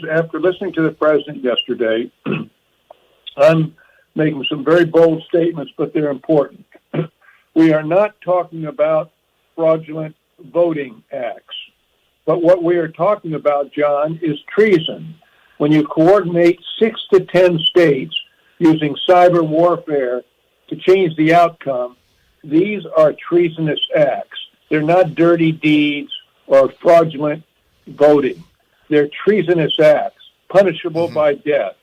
After listening to the president yesterday, I'm making some very bold statements, but they're important. We are not talking about fraudulent voting acts. But what we are talking about, John, is treason. When you coordinate 6 to 10 states using cyber warfare to change the outcome, these are treasonous acts. They're not dirty deeds or fraudulent voting. They're treasonous acts, punishable by death.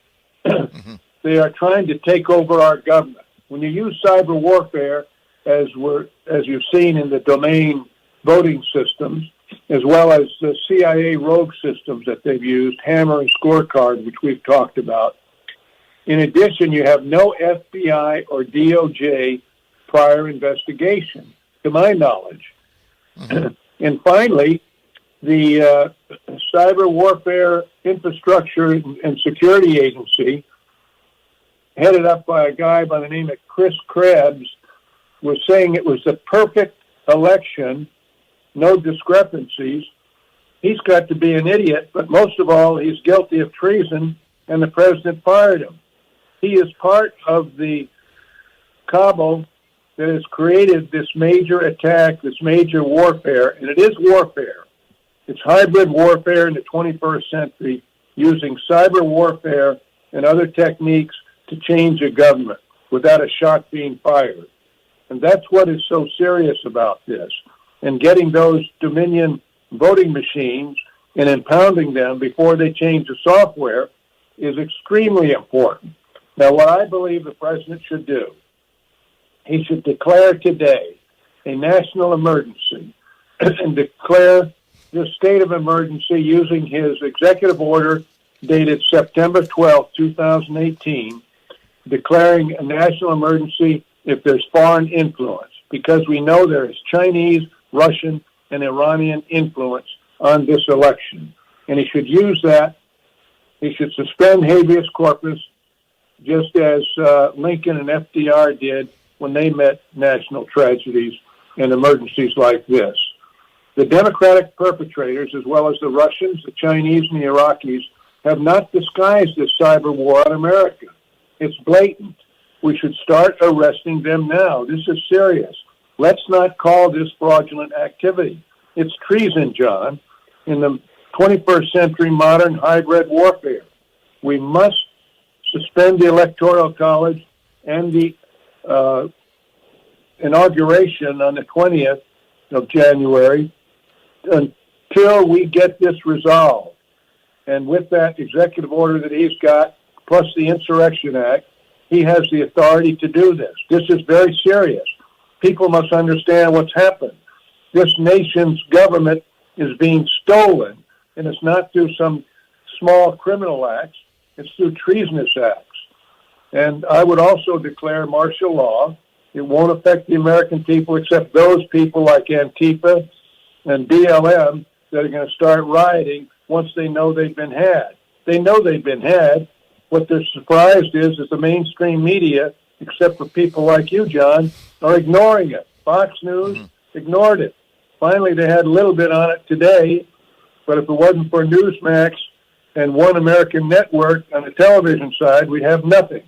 They are trying to take over our government. When you use cyber warfare, as you've seen in the domain voting systems, as well as the CIA rogue systems that they've used, Hammer and Scorecard, which we've talked about. In addition, you have no FBI or DOJ prior investigation, to my knowledge. And finally, the Cyber Warfare Infrastructure and Security Agency, headed up by a guy by the name of Chris Krebs, was saying it was the perfect election, no discrepancies. He's got to be an idiot, but most of all, he's guilty of treason, and the president fired him. He is part of the cabal that has created this major attack, this major warfare, and it is warfare. It's hybrid warfare in the 21st century, using cyber warfare and other techniques to change a government without a shot being fired. And that's what is so serious about this. And getting those Dominion voting machines and impounding them before they change the software is extremely important. Now, what I believe the president should do, he should declare today a national emergency and declare the state of emergency using his executive order dated September 12, 2018, declaring a national emergency if there's foreign influence, because we know there is Chinese, Russian, and Iranian influence on this election. And he should use that. He should suspend habeas corpus, just as Lincoln and FDR did when they met national tragedies and emergencies like this. The Democratic perpetrators, as well as the Russians, the Chinese, and the Iraqis, have not disguised this cyber war on America. It's blatant. We should start arresting them now. This is serious. Let's not call this fraudulent activity. It's treason, John, in the 21st century modern hybrid warfare. We must suspend the Electoral College and the inauguration on the 20th of January until we get this resolved. And with that executive order that he's got, plus the Insurrection Act, he has the authority to do this. This is very serious. People must understand what's happened. This nation's government is being stolen, and it's not through some small criminal acts. It's through treasonous acts. And I would also declare martial law. It won't affect the American people except those people like Antifa and BLM that are going to start rioting once they know they've been had. They know they've been had. What they're surprised is the mainstream media, except for people like you, John, are ignoring it. Fox News ignored it. Finally, they had a little bit on it today, but if it wasn't for Newsmax and One American Network on the television side, we'd have nothing.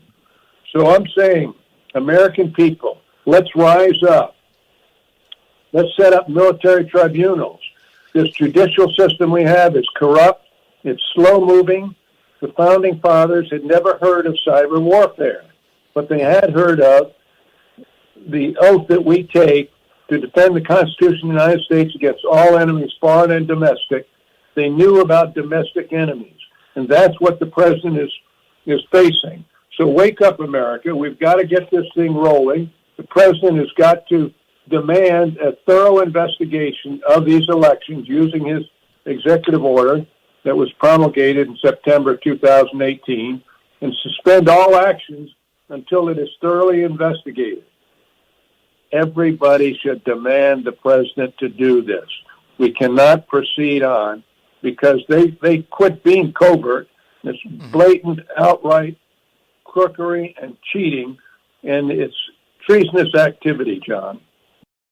So I'm saying, American people, let's rise up. Let's set up military tribunals. This judicial system we have is corrupt. It's slow-moving. The Founding Fathers had never heard of cyber warfare, but they had heard of the oath that we take to defend the Constitution of the United States against all enemies, foreign and domestic. They knew about domestic enemies, and that's what the president is facing. So wake up, America. We've got to get this thing rolling. The president has got to demand a thorough investigation of these elections using his executive order that was promulgated in September 2018 and suspend all actions until it is thoroughly investigated. Everybody should demand the president to do this. We cannot proceed on because they quit being covert. It's blatant, outright crookery and cheating, and it's treasonous activity, John.